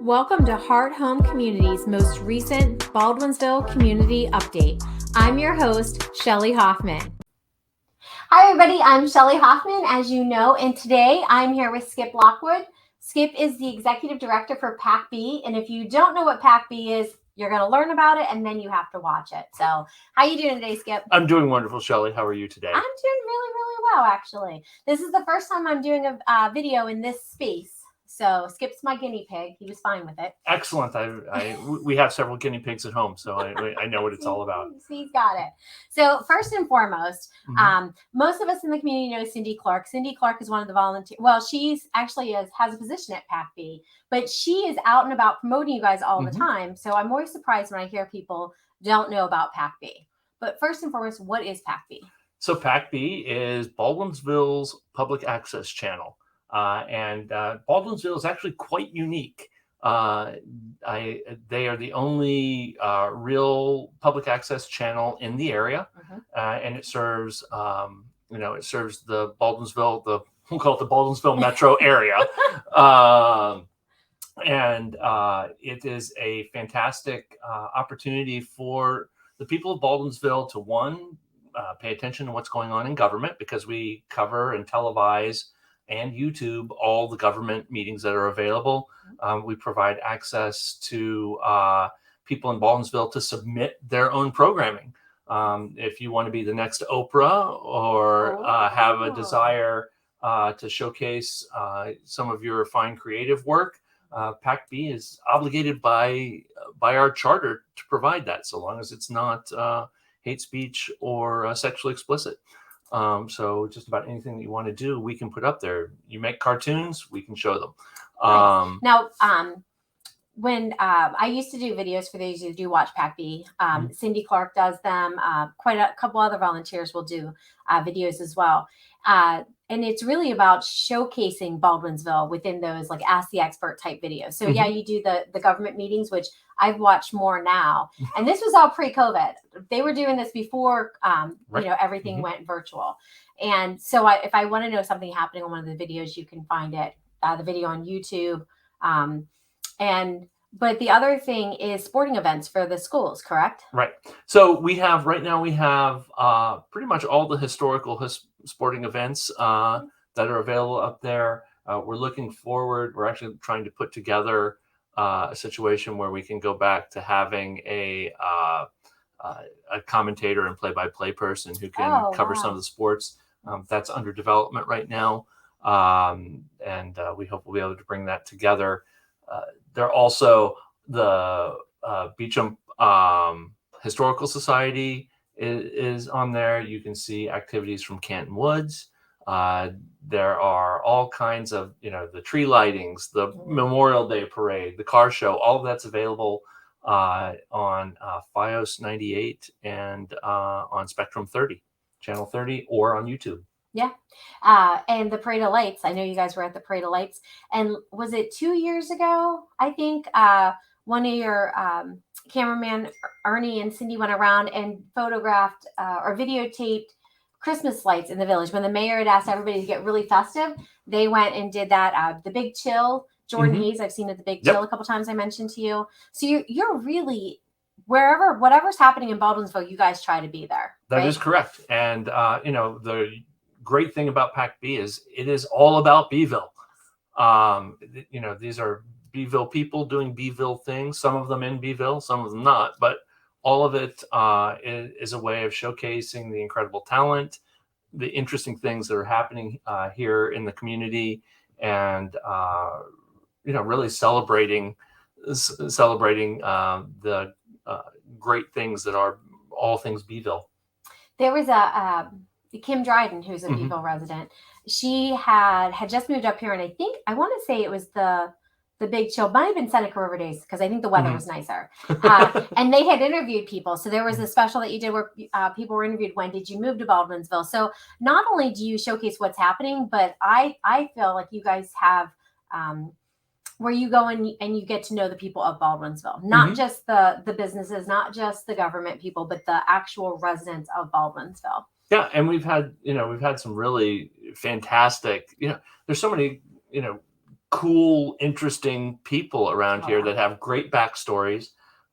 Welcome to Heart Home Community's most recent Baldwinsville Community Update. I'm your host, Shelly Hoffman. Hi everybody, I'm Shelly Hoffman, as you know, and today I'm here with Skip Lockwood. Skip is the Executive Director for Pac B, and if you don't know what Pac B is, you're going to learn about it and then you have to watch it. So how you doing today, Skip? I'm doing wonderful, Shelly. How are you today? I'm doing really, really well, actually. This is the first time I'm doing a video in this space. So Skip's my guinea pig. He was fine with it. Excellent. We have several guinea pigs at home, so I know what it's all about. He's got it. So first and foremost, most of us in the community know Cindy Clark. Cindy Clark is one of the volunteers. Well, she's actually has a position at Pac B, but she is out and about promoting you guys all the time. So I'm always surprised when I hear people don't know about Pac B. But first and foremost, what is Pac B? So Pac B is Baldwinsville's public access channel. And Baldwinsville is actually quite unique. They are the only real public access channel in the area, and it serves, it serves the Baldwinsville, we'll call it the Baldwinsville metro area, and it is a fantastic opportunity for the people of Baldwinsville to pay attention to what's going on in government, because we cover and televise and YouTube all the government meetings that are available. We provide access to people in Baldwinsville to submit their own programming. If you want to be the next Oprah or have a desire to showcase some of your fine creative work, Pac B is obligated by our charter to provide that, so long as it's not hate speech or sexually explicit. So just about anything that you want to do, we can put up there. You make cartoons, we can show them. Now, when I used to do videos for those who do watch Pac B, Cindy Clark does them. Quite a couple other volunteers will do videos as well. And it's really about showcasing Baldwinsville within those like Ask the Expert type videos. So yeah, you do the government meetings, which I've watched more now. And this was all pre-COVID. They were doing this before, everything went virtual. And so if I want to know something happening on one of the videos, you can find it, the video on YouTube. But the other thing is sporting events for the schools, correct? Right. So right now we have pretty much all the historical sporting events that are available up there. We're looking forward. We're actually trying to put together a situation where we can go back to having a commentator and play-by-play person who can cover some of the sports. That's under development right now. And we hope we'll be able to bring that together. There are also the Beecham Historical Society is on there. You can see activities from Canton Woods. There are all kinds of, the tree lightings, the Memorial Day Parade, the car show, all of that's available on FiOS 98 and on Spectrum 30, Channel 30, or on YouTube. Yeah. And the Parade of Lights. I know you guys were at the Parade of Lights. And was it 2 years ago? I think one of your cameraman, Ernie and Cindy, went around and photographed or videotaped Christmas lights in the village. When the mayor had asked everybody to get really festive, they went and did that. The Big Chill, Jordan Hayes, I've seen at the Big Chill a couple times, I mentioned to you. So you're really, whatever's happening in Baldwinsville, you guys try to be there. That is correct. And, the great thing about Pac B is it is all about Beeville. These are Beeville people doing Beeville things, some of them in Beeville, some of them not, but all of it is a way of showcasing the incredible talent, the interesting things that are happening here in the community, and really celebrating the great things that are all things Beeville. There was Kim Dryden, who's a Beeville resident. She had just moved up here, and I want to say it was the Big Chill, might have been Seneca River Days, because I think the weather was nicer. And they had interviewed people. So there was a special that you did where people were interviewed. When did you move to Baldwinsville? So not only do you showcase what's happening, but I feel like you guys have where you go and you get to know the people of Baldwinsville, not just the businesses, not just the government people, but the actual residents of Baldwinsville. Yeah, and we've had some really fantastic, there's so many, cool, interesting people around here that have great backstories.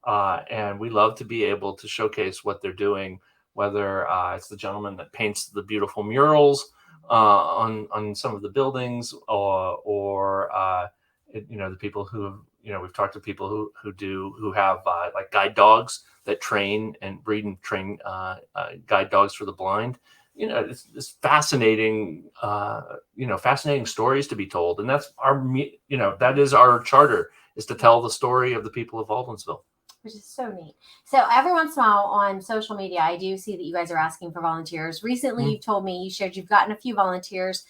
And we love to be able to showcase what they're doing, whether it's the gentleman that paints the beautiful murals on some of the buildings, or the people who, we've talked to people who have like guide dogs that train and breed and train guide dogs for the blind. It's fascinating, fascinating stories to be told. And that's that is our charter, is to tell the story of the people of Baldwinsville. Which is so neat. So every once in a while on social media, I do see that you guys are asking for volunteers. Recently, you've told me, you shared you've gotten a few volunteers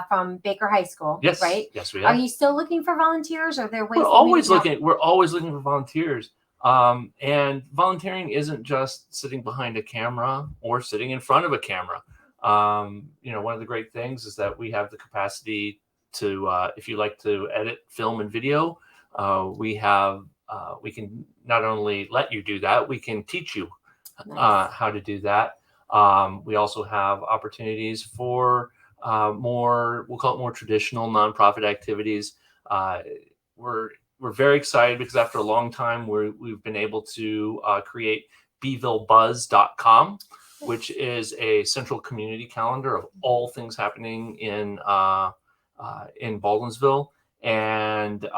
from Baker High School. Yes, right? Yes, we have. Are you still looking for volunteers? Or are there ways? We're always looking for volunteers. And volunteering isn't just sitting behind a camera or sitting in front of a camera. One of the great things is that we have the capacity to, if you like to edit film and video, we can not only let you do that, we can teach you how to do that. We also have opportunities for we'll call it more traditional nonprofit activities. We're very excited because after a long time, we've been able to create BvilleBuzz.com, which is a central community calendar of all things happening in Baldwinsville. And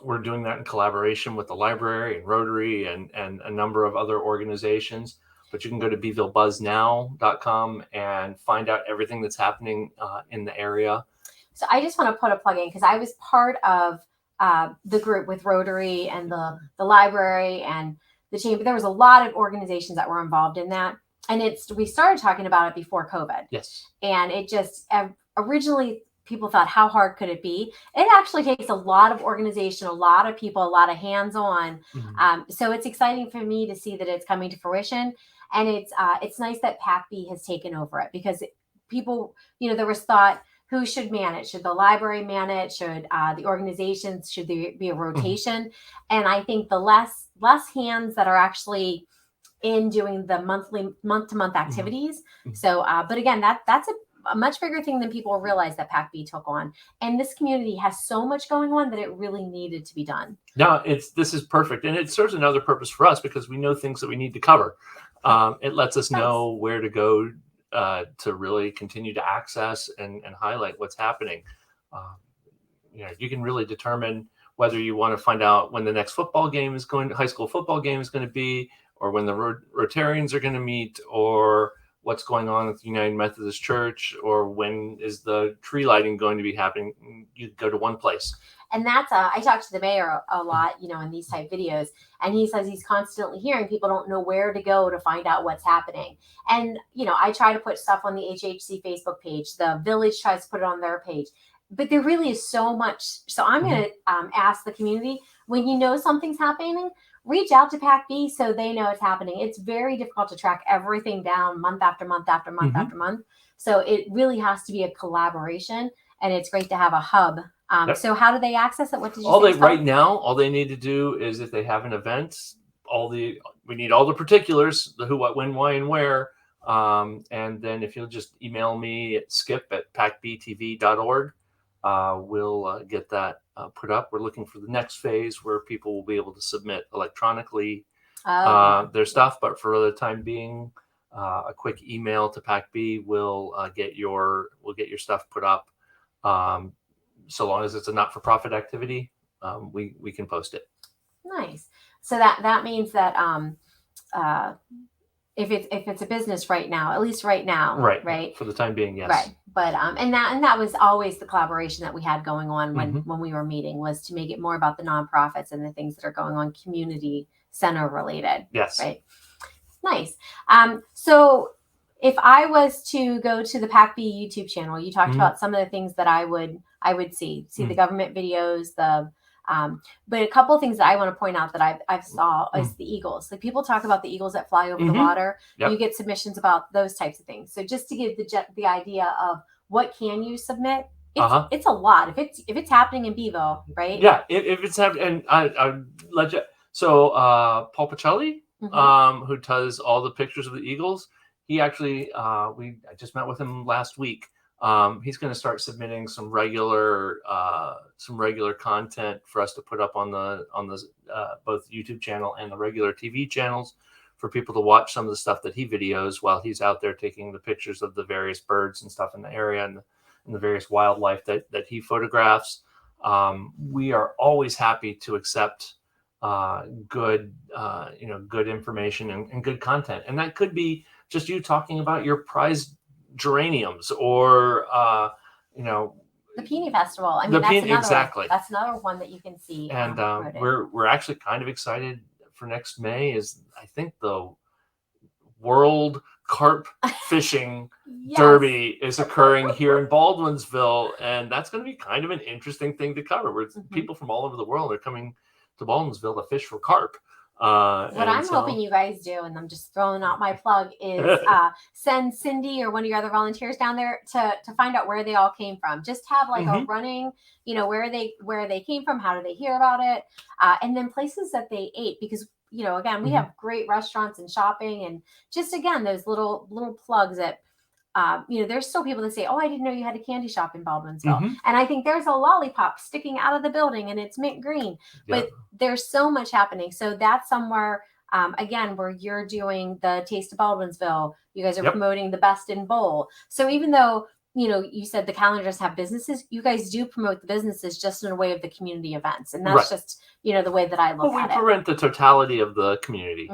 we're doing that in collaboration with the library and Rotary and a number of other organizations. But you can go to BvilleBuzzNow.com and find out everything that's happening in the area. So I just want to put a plug in, because I was part of the group with Rotary and the library and the chamber. There was a lot of organizations that were involved in that. And we started talking about it before COVID. Yes. And it just originally people thought, how hard could it be? It actually takes a lot of organization, a lot of people, a lot of hands-on. So it's exciting for me to see that it's coming to fruition. And it's nice that Pac B has taken over it, because people, there was thought, who should man it? Should the library man it? Should the organizations, should there be a rotation? And I think the less hands that are actually in doing the month-to-month activities. So, but again, that's a much bigger thing than people realize that Pac B took on. And this community has so much going on that it really needed to be done. No, this is perfect. And it serves another purpose for us, because we know things that we need to cover. It lets us know where to go to really continue to access and highlight what's happening. You can really determine whether you want to find out when the next high school football game is going to be, or when the Rotarians are going to meet, or what's going on at the United Methodist Church, or when is the tree lighting going to be happening. You go to one place. And that's I talk to the mayor a lot, in these type videos, and he says he's constantly hearing people don't know where to go to find out what's happening. And I try to put stuff on the HHC Facebook page. The village tries to put it on their page, but there really is so much. So I'm going to ask the community, when you know something's happening, reach out to Pac B so they know it's happening. It's very difficult to track everything down month after month after month after month. So it really has to be a collaboration, and it's great to have a hub. So how do they access it? What did you say? Right now, all they need to do is, if they have an event, we need all the particulars, the who, what, when, why, and where. And then if you'll just email me at skip@pacbtv.org, we'll get that put up. We're looking for the next phase where people will be able to submit electronically their stuff. But for the time being, a quick email to Pac B will get your stuff put up. So long as it's a not-for-profit activity, we can post it. Nice. So that means that if it's a business right now, at least right now, right? For the time being, yes. Right. But and that was always the collaboration that we had going on when we were meeting, was to make it more about the nonprofits and the things that are going on community center related. Yes. Right. Nice. So if I was to go to the Pac B YouTube channel, you talked about some of the things that I would see the government videos, but a couple of things that I want to point out that I've saw is the eagles. Like, people talk about the eagles that fly over the water. Yep. You get submissions about those types of things. So just to give the idea of what can you submit, it's a lot. If it's happening in Beeville, right? Yeah, if it's happening, and I let you. So Paul Pacelli, who does all the pictures of the eagles, he actually I just met with him last week. He's going to start submitting some regular content for us to put up on the both YouTube channel and the regular TV channels for people to watch some of the stuff that he videos while he's out there taking the pictures of the various birds and stuff in the area and the various wildlife that he photographs. We are always happy to accept good information and good content, and that could be just you talking about your prized geraniums or the Peony Festival. I mean, exactly. That's another one that you can see. And we're actually kind of excited for next May. Is I think the World Carp Fishing yes. Derby is occurring here in Baldwinsville, and that's going to be kind of an interesting thing to cover. Where people from all over the world are coming to Baldwinsville to fish for carp. What I'm hoping you guys do, and I'm just throwing out my plug, is send Cindy or one of your other volunteers down there to find out where they all came from. Just have like a running, where they came from, how did they hear about it, and then places that they ate, because again, we have great restaurants and shopping, and just again those little plugs that. There's still people that say, "Oh, I didn't know you had a candy shop in Baldwinsville," and I think there's a lollipop sticking out of the building, and it's mint green. But there's so much happening. So that's somewhere, again, where you're doing the Taste of Baldwinsville. You guys are promoting the Best in Bowl. So even though you said the calendar doesn't have businesses, you guys do promote the businesses just in a way of the community events, and that's just the way that I look at it. We present the totality of the community.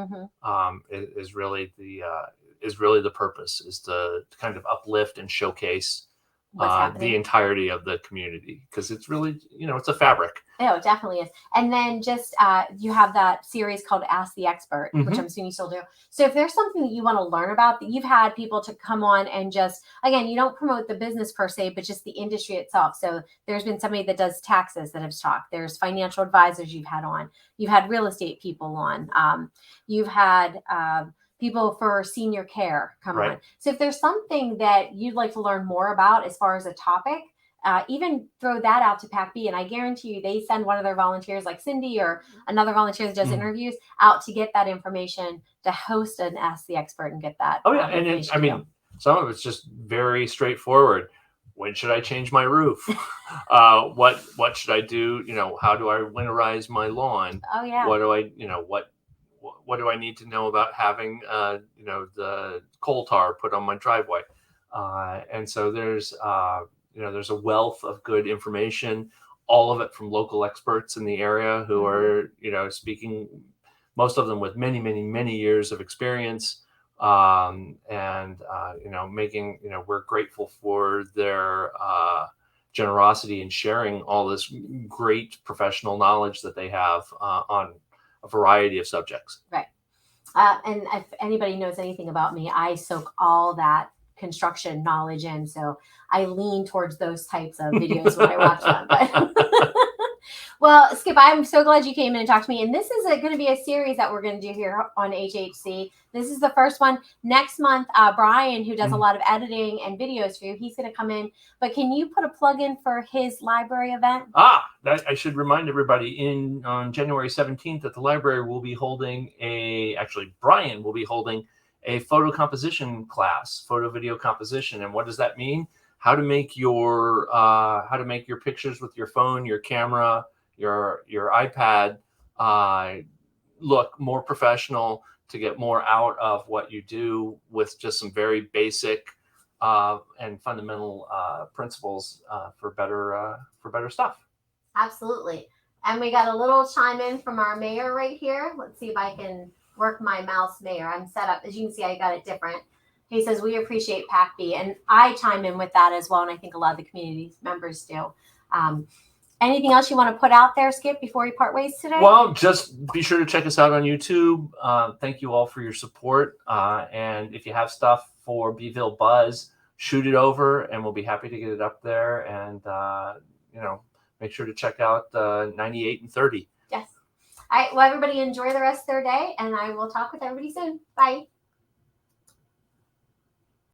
Is really the purpose, is to kind of uplift and showcase the entirety of the community, because it's really, it's a fabric. Oh, it definitely is. And then just you have that series called Ask the Expert, which I'm assuming you still do. So if there's something that you want to learn about, that you've had people to come on and just, again, you don't promote the business per se, but just the industry itself. So there's been somebody that does taxes that have talked. There's financial advisors you've had on. You've had real estate people on. You've had people for senior care come on. So if there's something that you'd like to learn more about as far as a topic, even throw that out to Pac B, and I guarantee you they send one of their volunteers, like Cindy or another volunteer that does interviews, out to get that information, to host an Ask the Expert and get that. Oh yeah, and some of it's just very straightforward. When should I change my roof? What should I do? How do I winterize my lawn? Oh yeah. What do I what do I need to know about having the coal tar put on my driveway? And so there's a wealth of good information, all of it from local experts in the area who are speaking, most of them with many, many, many years of experience, making, we're grateful for their generosity in sharing all this great professional knowledge that they have on a variety of subjects. Right. And if anybody knows anything about me, I soak all that construction knowledge in. So I lean towards those types of videos when I watch them. But well, Skip, I'm so glad you came in and talked to me. And this is going to be a series that we're going to do here on HHC. This is the first one. Next month, Brian, who does a lot of editing and videos for you, he's going to come in. But can you put a plug in for his library event? I should remind everybody on January 17th at the library, we'll be holding Brian will be holding a photo composition class, photo video composition. And what does that mean? How to make your pictures with your phone, your camera, your iPad look more professional, to get more out of what you do with just some very basic and fundamental principles for better stuff. Absolutely. And we got a little chime in from our mayor right here. Let's see if I can work my mouse, Mayor. I'm set up. As you can see, I got it different. He says, we appreciate Pac B. And I chime in with that as well. And I think a lot of the community members do. Anything else you want to put out there, Skip, before we part ways today? Well, just be sure to check us out on YouTube. Thank you all for your support. And if you have stuff for Beeville Buzz, shoot it over and we'll be happy to get it up there. And, make sure to check out 98 and 30. Yes. All right. Well, everybody enjoy the rest of their day, and I will talk with everybody soon. Bye.